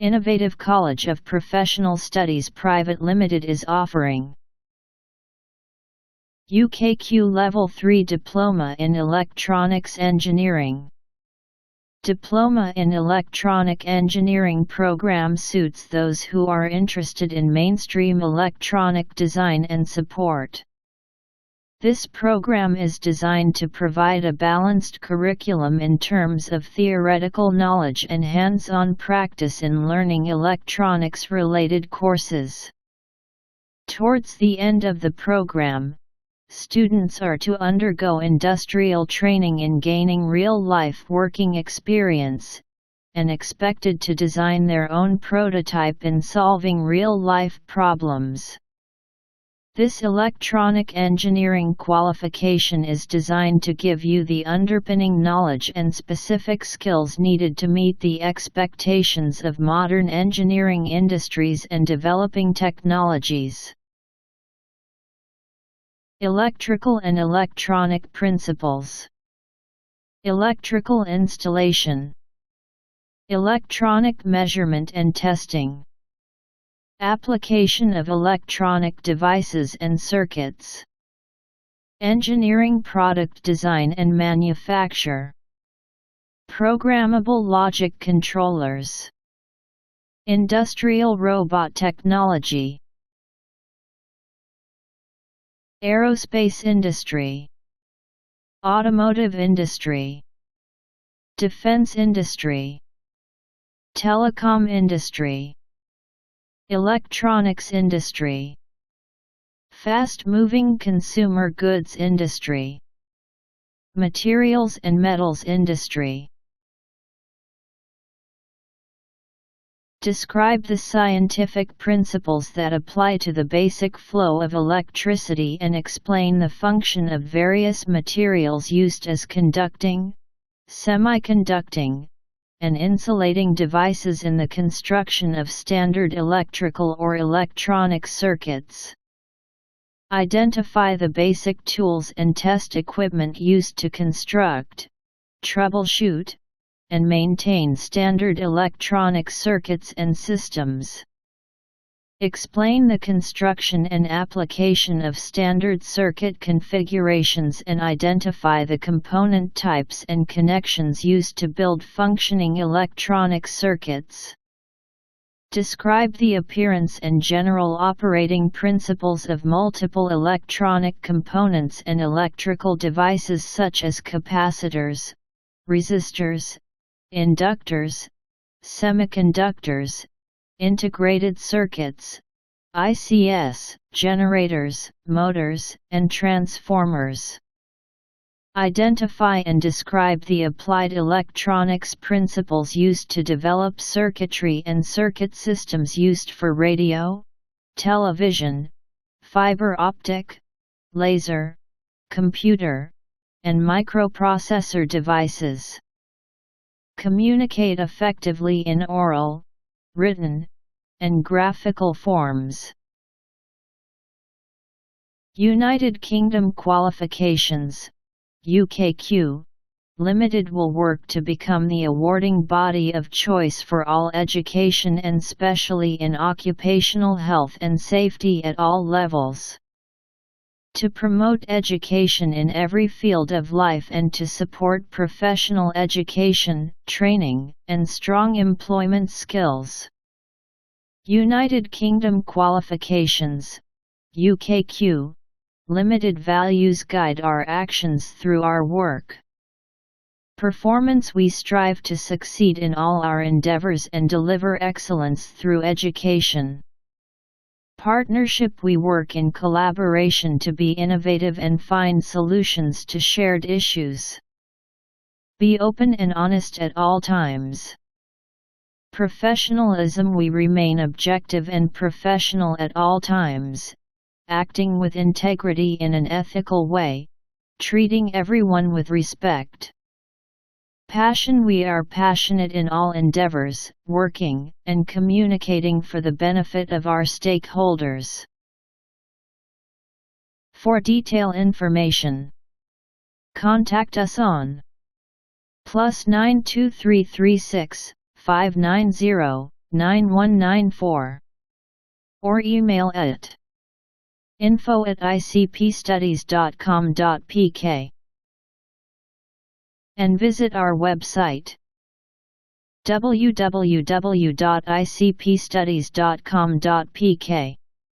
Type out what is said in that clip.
Innovative College of Professional Studies Private Limited is offering UKQ Level 3 Diploma in Electronics Engineering. Diploma in Electronic Engineering program suits those who are interested in mainstream electronic design and support. This program is designed to provide a balanced curriculum in terms of theoretical knowledge and hands-on practice in learning electronics-related courses. Towards the end of the program, students are to undergo industrial training in gaining real-life working experience, and expected to design their own prototype in solving real-life problems. This electronic engineering qualification is designed to give you the underpinning knowledge and specific skills needed to meet the expectations of modern engineering industries and developing technologies. Electrical and electronic principles. Electrical installation. Electronic measurement and testing. Application of electronic devices and circuits. Engineering product design and manufacture. Programmable logic controllers. Industrial robot technology. Aerospace industry. Automotive industry. Defense industry. Telecom industry. Electronics industry. Fast-moving consumer goods industry. Materials and metals industry. Describe the scientific principles that apply to the basic flow of electricity and explain the function of various materials used as conducting, semiconducting, and insulating devices in the construction of standard electrical or electronic circuits. Identify the basic tools and test equipment used to construct, troubleshoot, and maintain standard electronic circuits and systems. Explain the construction and application of standard circuit configurations and identify the component types and connections used to build functioning electronic circuits. Describe the appearance and general operating principles of multiple electronic components and electrical devices such as capacitors, resistors, inductors, semiconductors, integrated circuits, ICS, generators, motors, and transformers. Identify and describe the applied electronics principles used to develop circuitry and circuit systems used for radio, television, fiber optic, laser, computer, and microprocessor devices. Communicate effectively in oral, written, and graphical forms. United Kingdom Qualifications, UKQ, Limited will work to become the awarding body of choice for all education and especially in occupational health and safety at all levels. To promote education in every field of life and to support professional education, training, and strong employment skills. United Kingdom Qualifications, UKQ, Limited values guide our actions through our work. Performance. We strive to succeed in all our endeavors and deliver excellence through education. Partnership. We work in collaboration to be innovative and find solutions to shared issues. Be open and honest at all times. Professionalism. We remain objective and professional at all times, acting with integrity in an ethical way, treating everyone with respect. Passion. We are passionate in all endeavors, working and communicating for the benefit of our stakeholders. For detailed information, contact us on +92336 590 9194 or email at info@icpstudies.com.pk and visit our website www.icpstudies.com.pk.